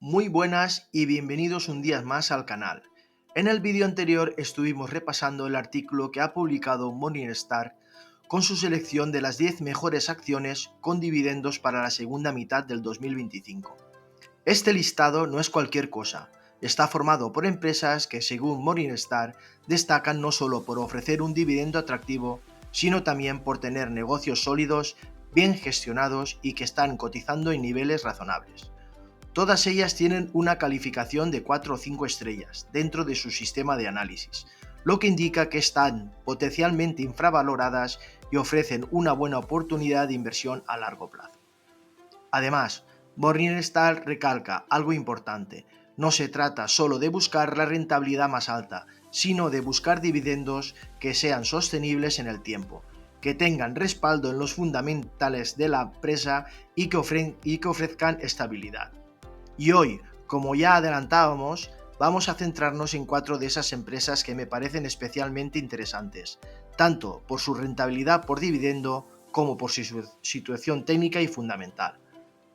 Muy buenas y bienvenidos un día más al canal. En el vídeo anterior estuvimos repasando el artículo que ha publicado Morningstar con su selección de las 10 mejores acciones con dividendos para la segunda mitad del 2025. Este listado no es cualquier cosa, está formado por empresas que según Morningstar destacan no solo por ofrecer un dividendo atractivo, sino también por tener negocios sólidos, bien gestionados y que están cotizando en niveles razonables. Todas ellas tienen una calificación de 4 o 5 estrellas dentro de su sistema de análisis, lo que indica que están potencialmente infravaloradas y ofrecen una buena oportunidad de inversión a largo plazo. Además, Morningstar recalca algo importante: no se trata solo de buscar la rentabilidad más alta, sino de buscar dividendos que sean sostenibles en el tiempo, que tengan respaldo en los fundamentales de la empresa y que ofrezcan estabilidad. Y hoy, como ya adelantábamos, vamos a centrarnos en 4 de esas empresas que me parecen especialmente interesantes, tanto por su rentabilidad por dividendo como por su situación técnica y fundamental.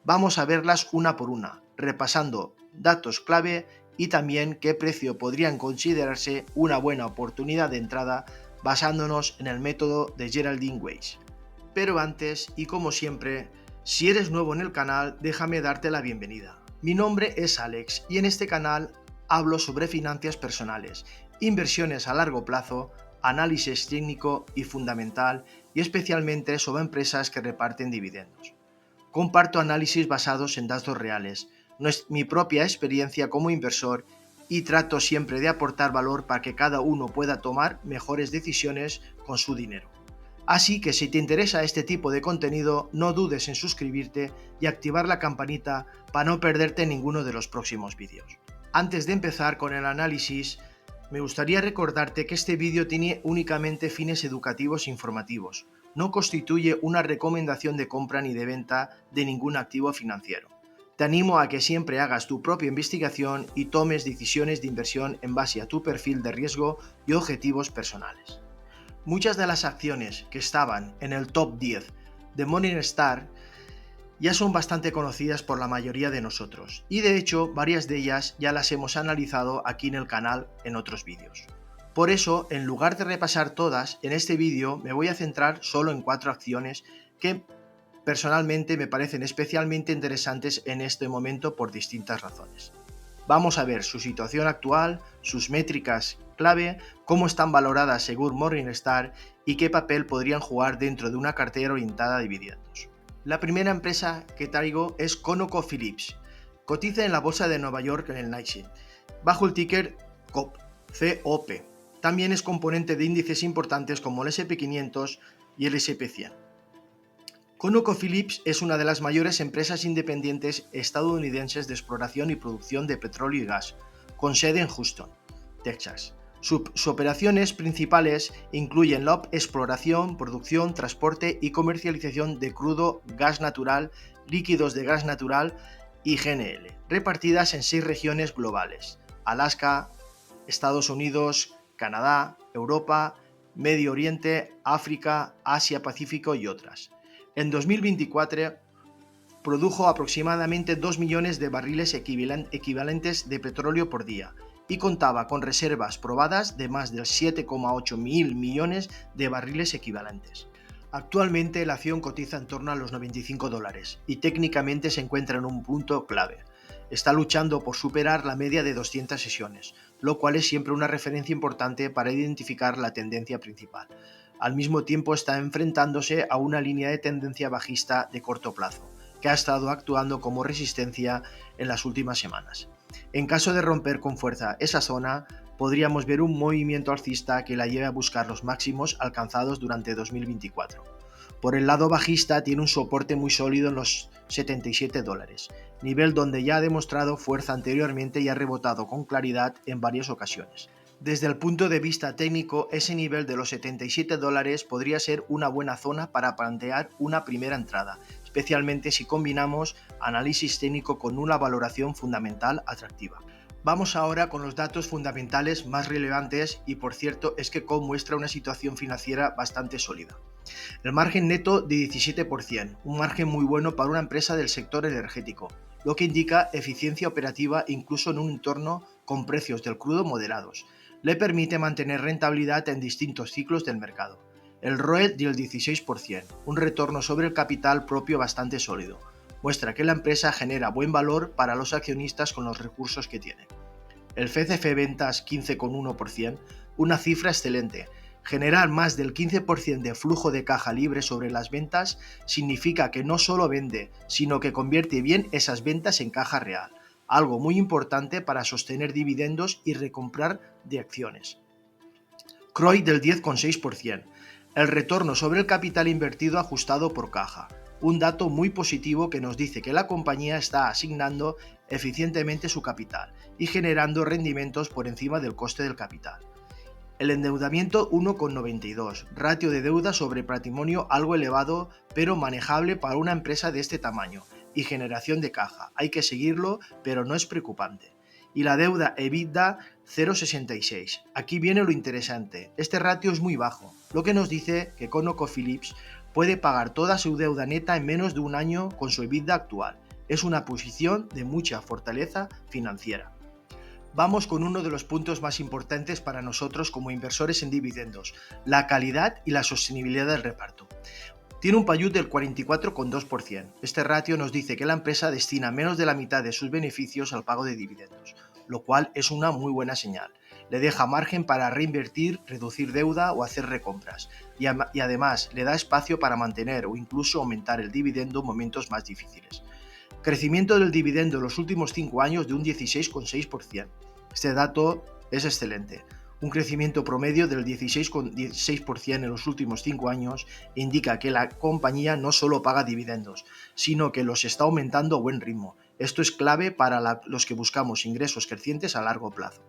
Vamos a verlas una por una, repasando datos clave y también qué precio podrían considerarse una buena oportunidad de entrada basándonos en el método de Geraldine Weiss. Pero antes, y como siempre, si eres nuevo en el canal, déjame darte la bienvenida. Mi nombre es Alex y en este canal hablo sobre finanzas personales, inversiones a largo plazo, análisis técnico y fundamental y especialmente sobre empresas que reparten dividendos. Comparto análisis basados en datos reales, no es mi propia experiencia como inversor y trato siempre de aportar valor para que cada uno pueda tomar mejores decisiones con su dinero. Así que si te interesa este tipo de contenido, no dudes en suscribirte y activar la campanita para no perderte ninguno de los próximos vídeos. Antes de empezar con el análisis, me gustaría recordarte que este vídeo tiene únicamente fines educativos e informativos. No constituye una recomendación de compra ni de venta de ningún activo financiero. Te animo a que siempre hagas tu propia investigación y tomes decisiones de inversión en base a tu perfil de riesgo y objetivos personales. Muchas de las acciones que estaban en el top 10 de Morningstar ya son bastante conocidas por la mayoría de nosotros y de hecho varias de ellas ya las hemos analizado aquí en el canal en otros vídeos. Por eso, en lugar de repasar todas, en este vídeo me voy a centrar solo en 4 acciones que personalmente me parecen especialmente interesantes en este momento por distintas razones. Vamos a ver su situación actual, sus métricas clave, cómo están valoradas según Morningstar y qué papel podrían jugar dentro de una cartera orientada a dividendos. La primera empresa que traigo es ConocoPhillips. Cotiza en la bolsa de Nueva York en el Nasdaq, bajo el ticker COP. También es componente de índices importantes como el S&P 500 y el S&P 100. ConocoPhillips es una de las mayores empresas independientes estadounidenses de exploración y producción de petróleo y gas, con sede en Houston, Texas. Sus operaciones principales incluyen la exploración, producción, transporte y comercialización de crudo, gas natural, líquidos de gas natural y GNL, repartidas en 6 regiones globales: Alaska, Estados Unidos, Canadá, Europa, Medio Oriente, África, Asia Pacífico y otras. En 2024 produjo aproximadamente 2 millones de barriles equivalentes de petróleo por día y contaba con reservas probadas de más de 7,8 mil millones de barriles equivalentes. Actualmente la acción cotiza en torno a los $95 y técnicamente se encuentra en un punto clave. Está luchando por superar la media de 200 sesiones, lo cual es siempre una referencia importante para identificar la tendencia principal. Al mismo tiempo está enfrentándose a una línea de tendencia bajista de corto plazo, que ha estado actuando como resistencia en las últimas semanas. En caso de romper con fuerza esa zona, podríamos ver un movimiento alcista que la lleve a buscar los máximos alcanzados durante 2024. Por el lado bajista tiene un soporte muy sólido en los $77, nivel donde ya ha demostrado fuerza anteriormente y ha rebotado con claridad en varias ocasiones. Desde el punto de vista técnico, ese nivel de los $77 podría ser una buena zona para plantear una primera entrada, especialmente si combinamos análisis técnico con una valoración fundamental atractiva. Vamos ahora con los datos fundamentales más relevantes y por cierto es que COP muestra una situación financiera bastante sólida. El margen neto de 17%, un margen muy bueno para una empresa del sector energético. lo que indica eficiencia operativa incluso en un entorno con precios del crudo moderados. Le permite mantener rentabilidad en distintos ciclos del mercado. El ROE del 16%, un retorno sobre el capital propio bastante sólido. Muestra que la empresa genera buen valor para los accionistas con los recursos que tiene. El FCF Ventas 15,1%, una cifra excelente. Generar más del 15% de flujo de caja libre sobre las ventas significa que no solo vende, sino que convierte bien esas ventas en caja real, algo muy importante para sostener dividendos y recomprar de acciones. CROI del 10,6%, el retorno sobre el capital invertido ajustado por caja, un dato muy positivo que nos dice que la compañía está asignando eficientemente su capital y generando rendimientos por encima del coste del capital. El endeudamiento 1,92, ratio de deuda sobre patrimonio algo elevado pero manejable para una empresa de este tamaño, y generación de caja, hay que seguirlo pero no es preocupante. Y la deuda EBITDA 0,66. Aquí viene lo interesante, este ratio es muy bajo, lo que nos dice que ConocoPhillips puede pagar toda su deuda neta en menos de un año con su EBITDA actual. Es una posición de mucha fortaleza financiera. Vamos con uno de los puntos más importantes para nosotros como inversores en dividendos, la calidad y la sostenibilidad del reparto. Tiene un payut del 44,2%. Este ratio nos dice que la empresa destina menos de la mitad de sus beneficios al pago de dividendos, lo cual es una muy buena señal. Le deja margen para reinvertir, reducir deuda o hacer recompras, y además le da espacio para mantener o incluso aumentar el dividendo en momentos más difíciles. Crecimiento del dividendo en los últimos 5 años de un 16,6%. Este dato es excelente. Un crecimiento promedio del 16,6% en los últimos 5 años indica que la compañía no solo paga dividendos, sino que los está aumentando a buen ritmo. Esto es clave para los que buscamos ingresos crecientes a largo plazo.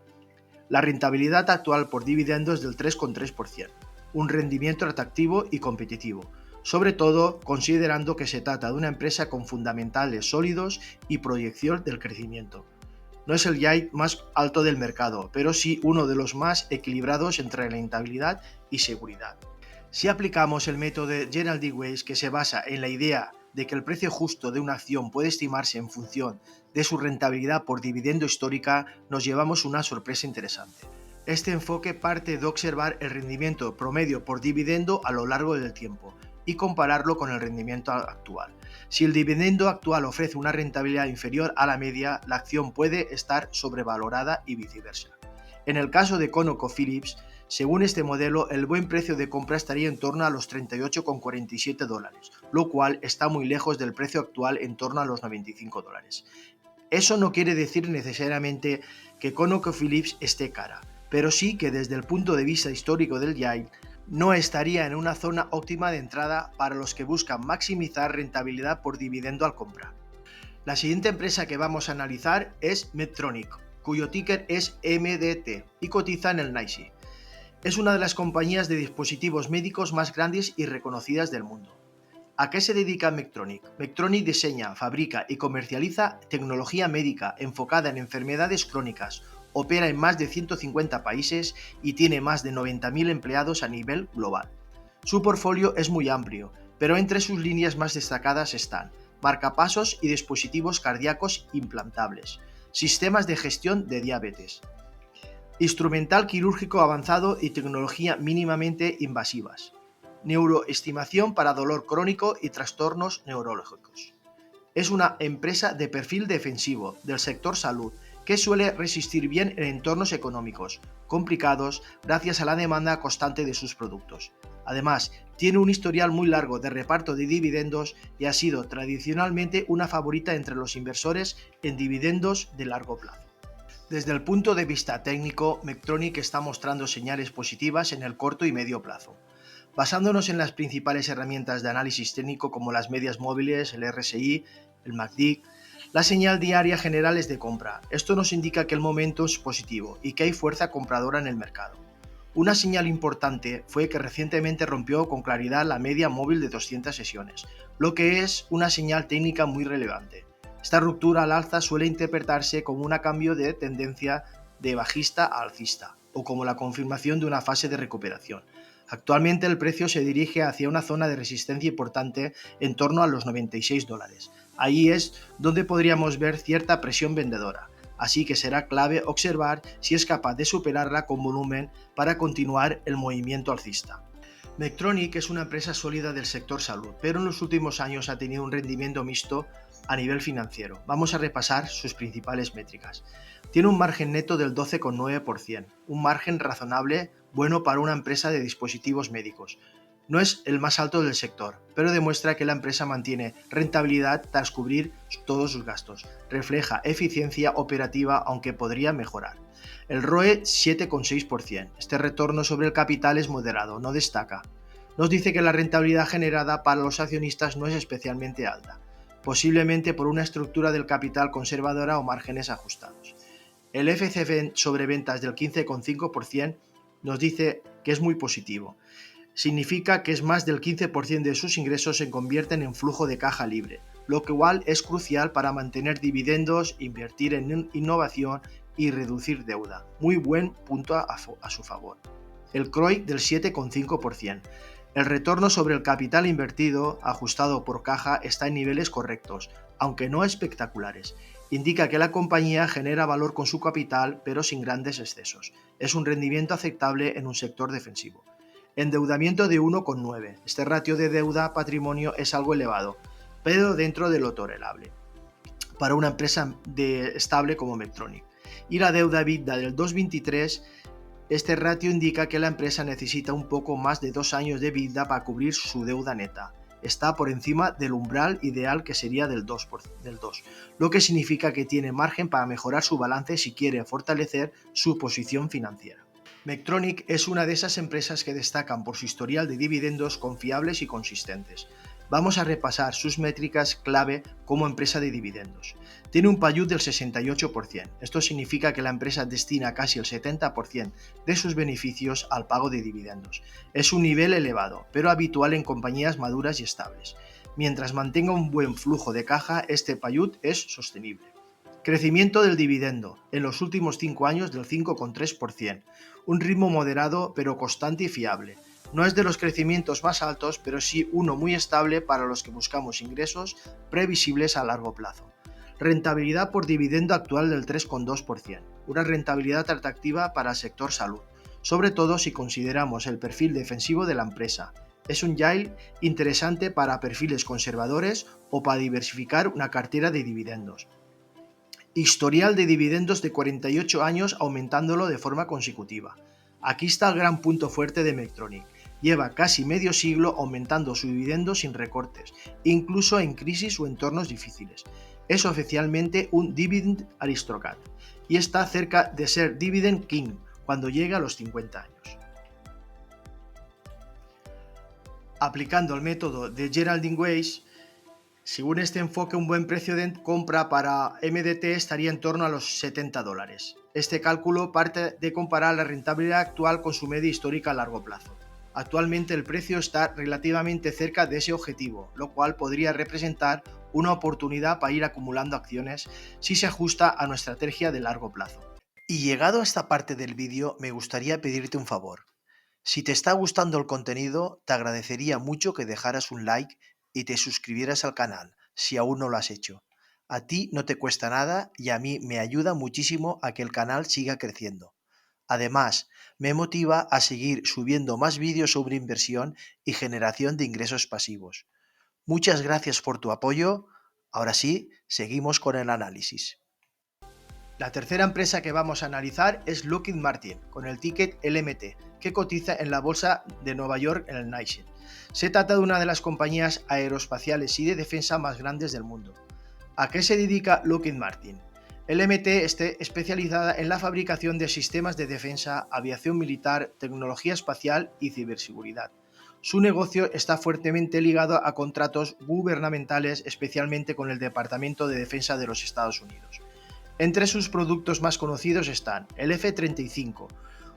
La rentabilidad actual por dividendos es del 3,3%, un rendimiento atractivo y competitivo, sobre todo considerando que se trata de una empresa con fundamentales sólidos y proyección del crecimiento. No es el yield más alto del mercado, pero sí uno de los más equilibrados entre rentabilidad y seguridad. Si aplicamos el método de Gerald D. Weiss, que se basa en la idea de que el precio justo de una acción puede estimarse en función de su rentabilidad por dividendo histórica, nos llevamos una sorpresa interesante. Este enfoque parte de observar el rendimiento promedio por dividendo a lo largo del tiempo y compararlo con el rendimiento actual. Si el dividendo actual ofrece una rentabilidad inferior a la media, la acción puede estar sobrevalorada y viceversa. En el caso de ConocoPhillips, según este modelo, el buen precio de compra estaría en torno a los $38,47, lo cual está muy lejos del precio actual en torno a los $95. Eso no quiere decir necesariamente que ConocoPhillips esté cara, pero sí que desde el punto de vista histórico del yield, no estaría en una zona óptima de entrada para los que buscan maximizar rentabilidad por dividendo al comprar. La siguiente empresa que vamos a analizar es Medtronic, cuyo ticker es MDT y cotiza en el NYSE. Es una de las compañías de dispositivos médicos más grandes y reconocidas del mundo. ¿A qué se dedica Medtronic? Medtronic diseña, fabrica y comercializa tecnología médica enfocada en enfermedades crónicas, opera en más de 150 países y tiene más de 90.000 empleados a nivel global. Su portfolio es muy amplio, pero entre sus líneas más destacadas están marcapasos y dispositivos cardíacos implantables, sistemas de gestión de diabetes, instrumental quirúrgico avanzado y tecnología mínimamente invasivas, neuroestimación para dolor crónico y trastornos neurológicos. Es una empresa de perfil defensivo del sector salud que suele resistir bien en entornos económicos complicados gracias a la demanda constante de sus productos. Además, tiene un historial muy largo de reparto de dividendos y ha sido tradicionalmente una favorita entre los inversores en dividendos de largo plazo. Desde el punto de vista técnico, Medtronic está mostrando señales positivas en el corto y medio plazo. Basándonos en las principales herramientas de análisis técnico como las medias móviles, el RSI, el MACD, la señal diaria general es de compra. Esto nos indica que el momento es positivo y que hay fuerza compradora en el mercado. Una señal importante fue que recientemente rompió con claridad la media móvil de 200 sesiones, lo que es una señal técnica muy relevante. Esta ruptura al alza suele interpretarse como un cambio de tendencia de bajista a alcista, o como la confirmación de una fase de recuperación. Actualmente el precio se dirige hacia una zona de resistencia importante en torno a los $96. Ahí es donde podríamos ver cierta presión vendedora, así que será clave observar si es capaz de superarla con volumen para continuar el movimiento alcista. Medtronic es una empresa sólida del sector salud, pero en los últimos años ha tenido un rendimiento mixto a nivel financiero. Vamos a repasar sus principales métricas. Tiene un margen neto del 12,9%, un margen razonable, bueno para una empresa de dispositivos médicos. No es el más alto del sector, pero demuestra que la empresa mantiene rentabilidad tras cubrir todos sus gastos. Refleja eficiencia operativa, aunque podría mejorar. El ROE 7,6%. Este retorno sobre el capital es moderado, no destaca. Nos dice que la rentabilidad generada para los accionistas no es especialmente alta, posiblemente por una estructura del capital conservadora o márgenes ajustados. El FC sobre ventas del 15,5% nos dice que es muy positivo. Significa que es más del 15% de sus ingresos se convierten en flujo de caja libre, lo que igual es crucial para mantener dividendos, invertir en innovación y reducir deuda. Muy buen punto a su favor. El CROI del 7,5%. El retorno sobre el capital invertido, ajustado por caja, está en niveles correctos, aunque no espectaculares. Indica que la compañía genera valor con su capital, pero sin grandes excesos. Es un rendimiento aceptable en un sector defensivo. Endeudamiento de 1,9. Este ratio de deuda-patrimonio es algo elevado, pero dentro de lo tolerable para una empresa estable como Medtronic. Y la deuda EBITDA del 2,23, este ratio indica que la empresa necesita un poco más de 2 años de EBITDA para cubrir su deuda neta. Está por encima del umbral ideal, que sería del 2, lo que significa que tiene margen para mejorar su balance si quiere fortalecer su posición financiera. Medtronic es una de esas empresas que destacan por su historial de dividendos confiables y consistentes. Vamos a repasar sus métricas clave como empresa de dividendos. Tiene un payout del 68%. Esto significa que la empresa destina casi el 70% de sus beneficios al pago de dividendos. Es un nivel elevado, pero habitual en compañías maduras y estables. Mientras mantenga un buen flujo de caja, este payout es sostenible. Crecimiento del dividendo en los últimos 5 años del 5,3%, un ritmo moderado pero constante y fiable. No es de los crecimientos más altos, pero sí uno muy estable para los que buscamos ingresos previsibles a largo plazo. Rentabilidad por dividendo actual del 3,2%, una rentabilidad atractiva para el sector salud, sobre todo si consideramos el perfil defensivo de la empresa. Es un yield interesante para perfiles conservadores o para diversificar una cartera de dividendos. Historial de dividendos de 48 años, aumentándolo de forma consecutiva. Aquí está el gran punto fuerte de Medtronic. Lleva casi medio siglo aumentando su dividendo sin recortes, incluso en crisis o entornos difíciles. Es oficialmente un Dividend Aristocrat y está cerca de ser Dividend King cuando llega a los 50 años. Aplicando el método de Geraldine Weiss, según este enfoque, un buen precio de compra para MDT estaría en torno a los $70. Este cálculo parte de comparar la rentabilidad actual con su media histórica a largo plazo. Actualmente el precio está relativamente cerca de ese objetivo, lo cual podría representar una oportunidad para ir acumulando acciones si se ajusta a nuestra estrategia de largo plazo. Y llegado a esta parte del vídeo, me gustaría pedirte un favor. Si te está gustando el contenido, te agradecería mucho que dejaras un like y te suscribieras al canal, si aún no lo has hecho. A ti no te cuesta nada y a mí me ayuda muchísimo a que el canal siga creciendo. Además, me motiva a seguir subiendo más vídeos sobre inversión y generación de ingresos pasivos. Muchas gracias por tu apoyo. Ahora sí, seguimos con el análisis. La tercera empresa que vamos a analizar es Lockheed Martin, con el ticket LMT, que cotiza en la bolsa de Nueva York en el Nasdaq. Se trata de una de las compañías aeroespaciales y de defensa más grandes del mundo. ¿A qué se dedica Lockheed Martin? LMT está especializada en la fabricación de sistemas de defensa, aviación militar, tecnología espacial y ciberseguridad. Su negocio está fuertemente ligado a contratos gubernamentales, especialmente con el Departamento de Defensa de los Estados Unidos. Entre sus productos más conocidos están el F-35,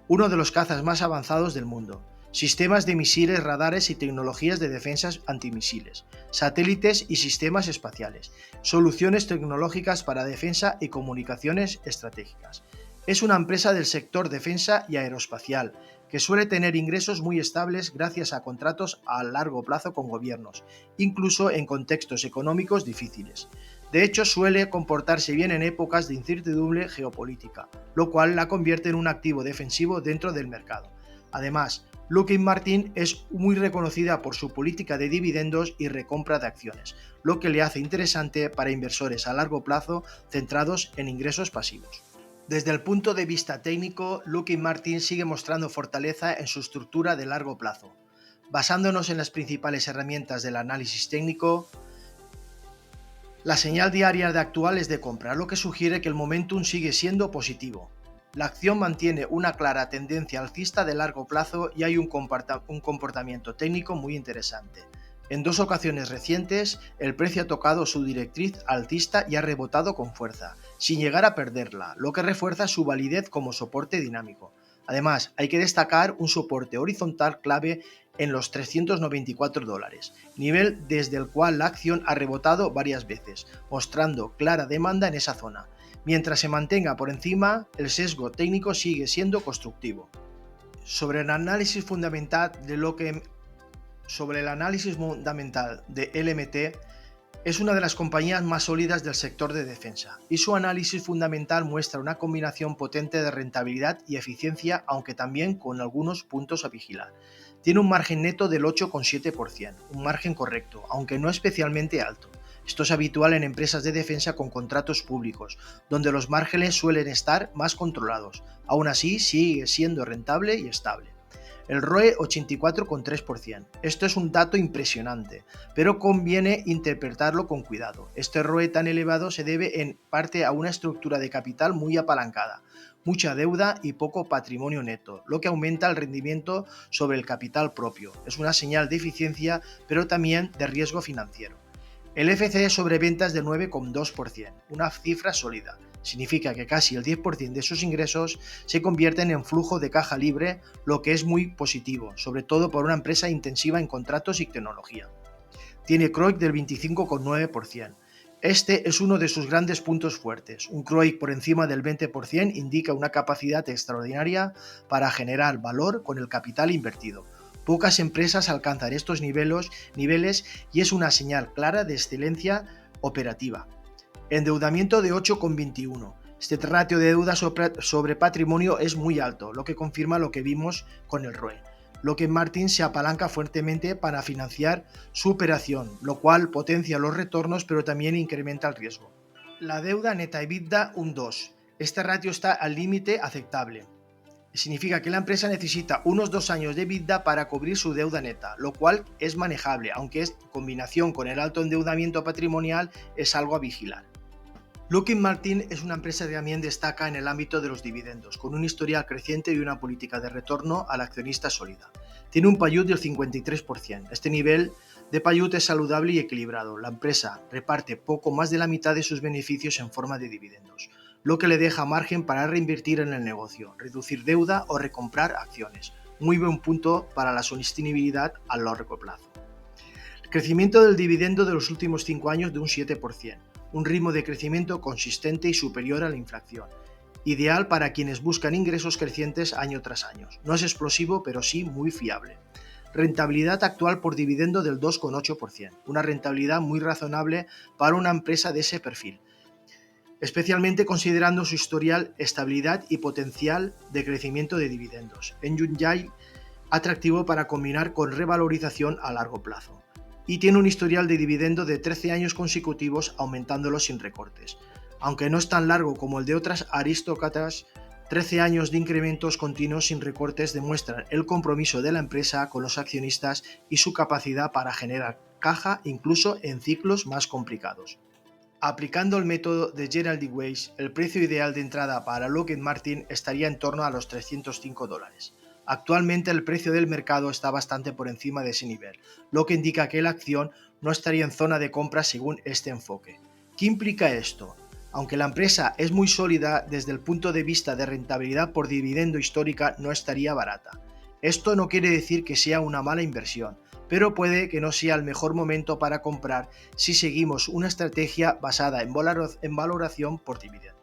uno de los cazas más avanzados del mundo, sistemas de misiles, radares y tecnologías de defensas antimisiles, satélites y sistemas espaciales, soluciones tecnológicas para defensa y comunicaciones estratégicas. Es una empresa del sector defensa y aeroespacial que suele tener ingresos muy estables gracias a contratos a largo plazo con gobiernos, incluso en contextos económicos difíciles. De hecho, suele comportarse bien en épocas de incertidumbre geopolítica, lo cual la convierte en un activo defensivo dentro del mercado. Además, Lockheed Martin es muy reconocida por su política de dividendos y recompra de acciones, lo que le hace interesante para inversores a largo plazo centrados en ingresos pasivos. Desde el punto de vista técnico, Lockheed Martin sigue mostrando fortaleza en su estructura de largo plazo. Basándonos en las principales herramientas del análisis técnico, la señal diaria de actual es de compra, lo que sugiere que el momentum sigue siendo positivo. La acción mantiene una clara tendencia alcista de largo plazo y hay un comportamiento técnico muy interesante. En 2 ocasiones recientes, el precio ha tocado su directriz alcista y ha rebotado con fuerza, sin llegar a perderla, lo que refuerza su validez como soporte dinámico. Además, hay que destacar un soporte horizontal clave en los $394, nivel desde el cual la acción ha rebotado varias veces, mostrando clara demanda en esa zona. Mientras se mantenga por encima, el sesgo técnico sigue siendo constructivo. Sobre el análisis fundamental de LMT, es una de las compañías más sólidas del sector de defensa, y su análisis fundamental muestra una combinación potente de rentabilidad y eficiencia, aunque también con algunos puntos a vigilar. Tiene un margen neto del 8,7%, un margen correcto, aunque no especialmente alto. Esto es habitual en empresas de defensa con contratos públicos, donde los márgenes suelen estar más controlados. Aún así, sigue siendo rentable y estable. El ROE 84,3%. Esto es un dato impresionante, pero conviene interpretarlo con cuidado. Este ROE tan elevado se debe en parte a una estructura de capital muy apalancada, mucha deuda y poco patrimonio neto, lo que aumenta el rendimiento sobre el capital propio. Es una señal de eficiencia, pero también de riesgo financiero. El FC sobre ventas del 9,2%, una cifra sólida. Significa que casi el 10% de sus ingresos se convierten en flujo de caja libre, lo que es muy positivo, sobre todo por una empresa intensiva en contratos y tecnología. Tiene CROIC del 25,9%. Este es uno de sus grandes puntos fuertes. Un CROIC por encima del 20% indica una capacidad extraordinaria para generar valor con el capital invertido. Pocas empresas alcanzan estos niveles y es una señal clara de excelencia operativa. Endeudamiento de 8,21. Este ratio de deuda sobre patrimonio es muy alto, lo que confirma lo que vimos con el ROE. Lockheed Martin se apalanca fuertemente para financiar su operación, lo cual potencia los retornos pero también incrementa el riesgo. La deuda neta EBITDA un 2. Este ratio está al límite aceptable. Significa que la empresa necesita unos 2 años de EBITDA para cubrir su deuda neta, lo cual es manejable, aunque en combinación con el alto endeudamiento patrimonial es algo a vigilar. Lockheed Martin es una empresa que también destaca en el ámbito de los dividendos, con un historial creciente y una política de retorno al accionista sólida. Tiene un payout del 53%. Este nivel de payout es saludable y equilibrado. La empresa reparte poco más de la mitad de sus beneficios en forma de dividendos, lo que le deja margen para reinvertir en el negocio, reducir deuda o recomprar acciones. Muy buen punto para la sostenibilidad a largo plazo. El crecimiento del dividendo de los últimos 5 años de un 7%, un ritmo de crecimiento consistente y superior a la inflación. Ideal para quienes buscan ingresos crecientes año tras año. No es explosivo, pero sí muy fiable. Rentabilidad actual por dividendo del 2,8%, una rentabilidad muy razonable para una empresa de ese perfil, especialmente considerando su historial, estabilidad y potencial de crecimiento de dividendos. En Yunjai, atractivo para combinar con revalorización a largo plazo. Y tiene un historial de dividendo de 13 años consecutivos, aumentándolo sin recortes. Aunque no es tan largo como el de otras aristócratas, 13 años de incrementos continuos sin recortes demuestran el compromiso de la empresa con los accionistas y su capacidad para generar caja incluso en ciclos más complicados. Aplicando el método de Gerald D. Weiss, el precio ideal de entrada para Lockheed Martin estaría en torno a los $305. Actualmente el precio del mercado está bastante por encima de ese nivel, lo que indica que la acción no estaría en zona de compra según este enfoque. ¿Qué implica esto? Aunque la empresa es muy sólida, desde el punto de vista de rentabilidad por dividendo histórica no estaría barata. Esto no quiere decir que sea una mala inversión, pero puede que no sea el mejor momento para comprar si seguimos una estrategia basada en valoración por dividendos.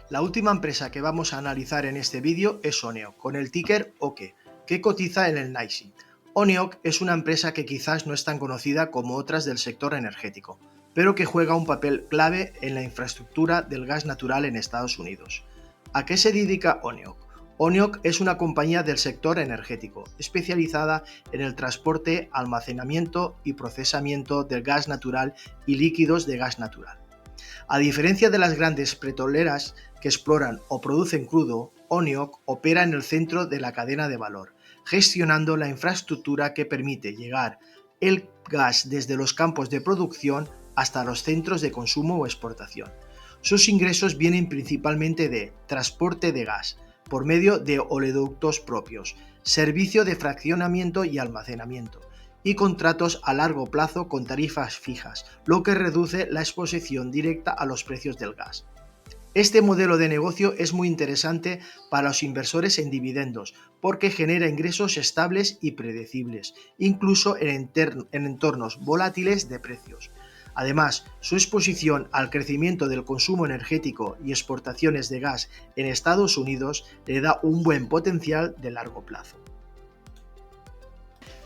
La última empresa que vamos a analizar en este vídeo es Soneo, con el ticker OKE. que cotiza en el NYSE. ONEOK es una empresa que quizás no es tan conocida como otras del sector energético, pero que juega un papel clave en la infraestructura del gas natural en Estados Unidos. ¿A qué se dedica ONEOK? ONEOK es una compañía del sector energético, especializada en el transporte, almacenamiento y procesamiento del gas natural y líquidos de gas natural. A diferencia de las grandes petroleras que exploran o producen crudo, ONEOK opera en el centro de la cadena de valor, gestionando la infraestructura que permite llegar el gas desde los campos de producción hasta los centros de consumo o exportación. Sus ingresos vienen principalmente de transporte de gas, por medio de oleoductos propios, servicio de fraccionamiento y almacenamiento, y contratos a largo plazo con tarifas fijas, lo que reduce la exposición directa a los precios del gas. Este modelo de negocio es muy interesante para los inversores en dividendos porque genera ingresos estables y predecibles, incluso en entornos volátiles de precios. Además, su exposición al crecimiento del consumo energético y exportaciones de gas en Estados Unidos le da un buen potencial de largo plazo.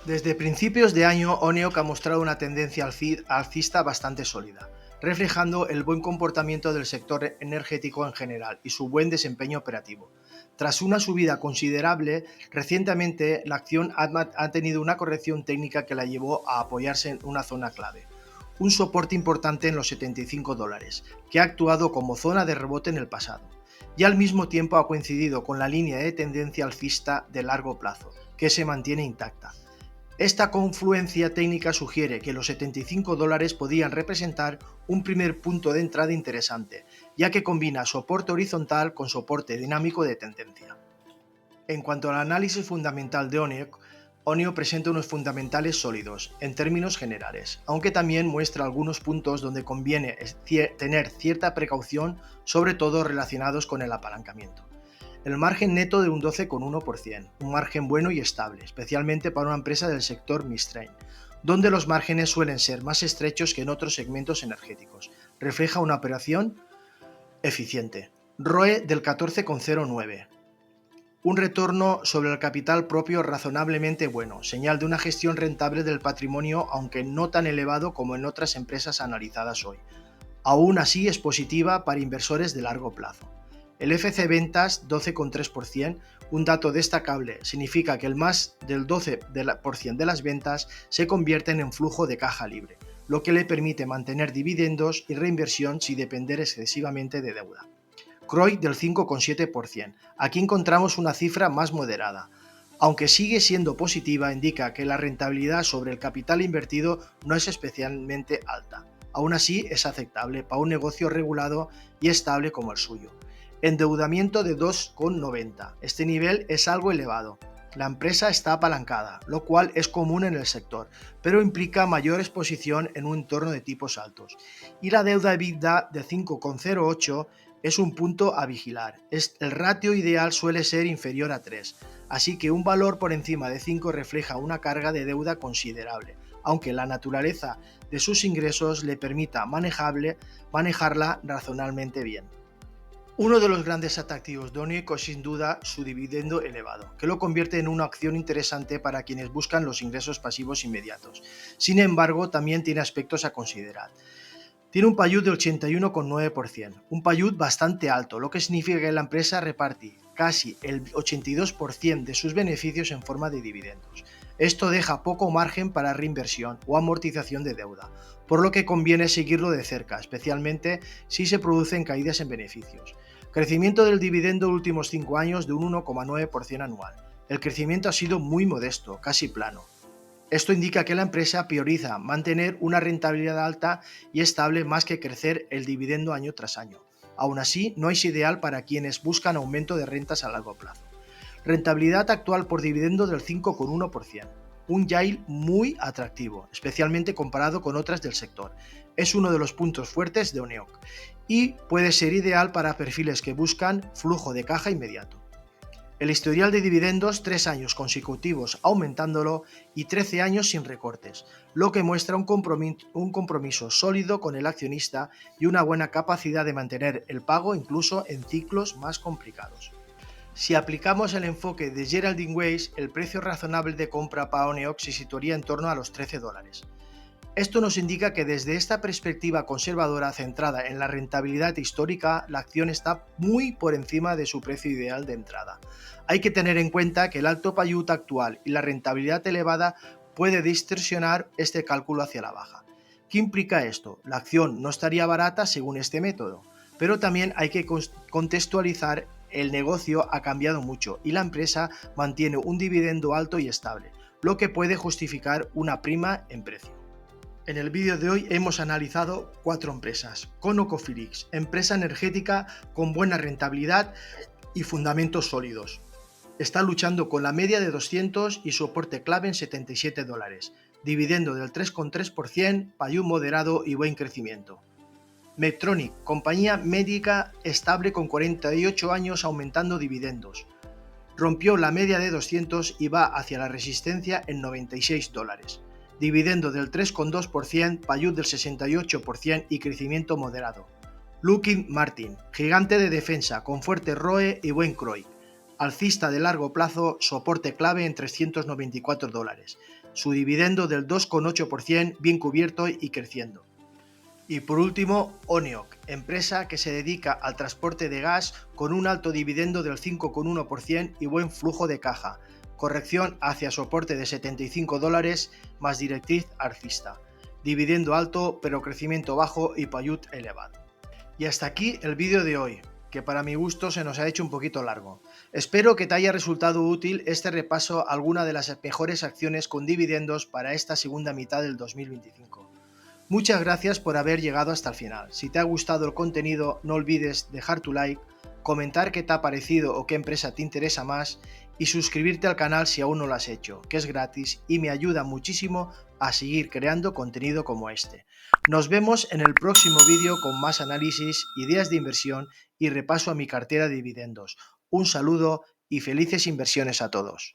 Desde principios de año, ONEOK ha mostrado una tendencia alcista bastante sólida, reflejando el buen comportamiento del sector energético en general y su buen desempeño operativo. Tras una subida considerable, recientemente la acción ha tenido una corrección técnica que la llevó a apoyarse en una zona clave, un soporte importante en los $75, que ha actuado como zona de rebote en el pasado, y al mismo tiempo ha coincidido con la línea de tendencia alcista de largo plazo, que se mantiene intacta. Esta confluencia técnica sugiere que los $75 podrían representar un primer punto de entrada interesante, ya que combina soporte horizontal con soporte dinámico de tendencia. En cuanto al análisis fundamental de ONEOK presenta unos fundamentales sólidos en términos generales, aunque también muestra algunos puntos donde conviene tener cierta precaución, sobre todo relacionados con el apalancamiento. El margen neto de un 12,1%, un margen bueno y estable, especialmente para una empresa del sector midstream, donde los márgenes suelen ser más estrechos que en otros segmentos energéticos. Refleja una operación eficiente. ROE del 14,09%. Un retorno sobre el capital propio razonablemente bueno, señal de una gestión rentable del patrimonio, aunque no tan elevado como en otras empresas analizadas hoy. Aún así es positiva para inversores de largo plazo. El FC Ventas 12,3%, un dato destacable, significa que el más del 12% de las ventas se convierten en flujo de caja libre, lo que le permite mantener dividendos y reinversión sin depender excesivamente de deuda. CROI del 5,7%, aquí encontramos una cifra más moderada. Aunque sigue siendo positiva, indica que la rentabilidad sobre el capital invertido no es especialmente alta. Aún así, es aceptable para un negocio regulado y estable como el suyo. Endeudamiento de 2,90. Este nivel es algo elevado. La empresa está apalancada, lo cual es común en el sector, pero implica mayor exposición en un entorno de tipos altos. Y la deuda EBITDA de 5,08 es un punto a vigilar. El ratio ideal suele ser inferior a 3, así que un valor por encima de 5 refleja una carga de deuda considerable, aunque la naturaleza de sus ingresos le permita manejarla razonablemente bien. Uno de los grandes atractivos de ONEOK es sin duda su dividendo elevado, que lo convierte en una opción interesante para quienes buscan los ingresos pasivos inmediatos. Sin embargo, también tiene aspectos a considerar. Tiene un payut del 81,9%, un payut bastante alto, lo que significa que la empresa reparte casi el 82% de sus beneficios en forma de dividendos. Esto deja poco margen para reinversión o amortización de deuda, por lo que conviene seguirlo de cerca, especialmente si se producen caídas en beneficios. Crecimiento del dividendo en los últimos 5 años de un 1,9% anual. El crecimiento ha sido muy modesto, casi plano. Esto indica que la empresa prioriza mantener una rentabilidad alta y estable más que crecer el dividendo año tras año. Aún así, no es ideal para quienes buscan aumento de rentas a largo plazo. Rentabilidad actual por dividendo del 5,1%, un yield muy atractivo, especialmente comparado con otras del sector. Es uno de los puntos fuertes de ONEOK y puede ser ideal para perfiles que buscan flujo de caja inmediato. El historial de dividendos, 3 años consecutivos aumentándolo y 13 años sin recortes, lo que muestra un compromiso sólido con el accionista y una buena capacidad de mantener el pago incluso en ciclos más complicados. Si aplicamos el enfoque de Geraldine Weiss, el precio razonable de compra para ONEOK se situaría en torno a los $13. Esto nos indica que desde esta perspectiva conservadora centrada en la rentabilidad histórica, la acción está muy por encima de su precio ideal de entrada. Hay que tener en cuenta que el alto payut actual y la rentabilidad elevada puede distorsionar este cálculo hacia la baja. ¿Qué implica esto? La acción no estaría barata según este método, pero también hay que contextualizar. El negocio ha cambiado mucho y la empresa mantiene un dividendo alto y estable, lo que puede justificar una prima en precio. En el vídeo de hoy hemos analizado 4 empresas. ConocoPhillips, empresa energética con buena rentabilidad y fundamentos sólidos. Está luchando con la media de 200 y soporte clave en $77. Dividendo del 3,3%, payú moderado y buen crecimiento. Medtronic, compañía médica estable con 48 años aumentando dividendos. Rompió la media de 200 y va hacia la resistencia en $96. Dividendo del 3,2%, payú del 68% y crecimiento moderado. Lockheed Martin, gigante de defensa con fuerte ROE y buen CROI. Alcista de largo plazo, soporte clave en $394. Su dividendo del 2,8% bien cubierto y creciendo. Y por último, ONEOK, empresa que se dedica al transporte de gas con un alto dividendo del 5,1% y buen flujo de caja. Corrección hacia soporte de $75 más directriz alcista. Dividendo alto pero crecimiento bajo y payut elevado. Y hasta aquí el vídeo de hoy, que para mi gusto se nos ha hecho un poquito largo. Espero que te haya resultado útil este repaso a alguna de las mejores acciones con dividendos para esta segunda mitad del 2025. Muchas gracias por haber llegado hasta el final. Si te ha gustado el contenido, no olvides dejar tu like, comentar qué te ha parecido o qué empresa te interesa más y suscribirte al canal si aún no lo has hecho, que es gratis y me ayuda muchísimo a seguir creando contenido como este. Nos vemos en el próximo vídeo con más análisis, ideas de inversión y repaso a mi cartera de dividendos. Un saludo y felices inversiones a todos.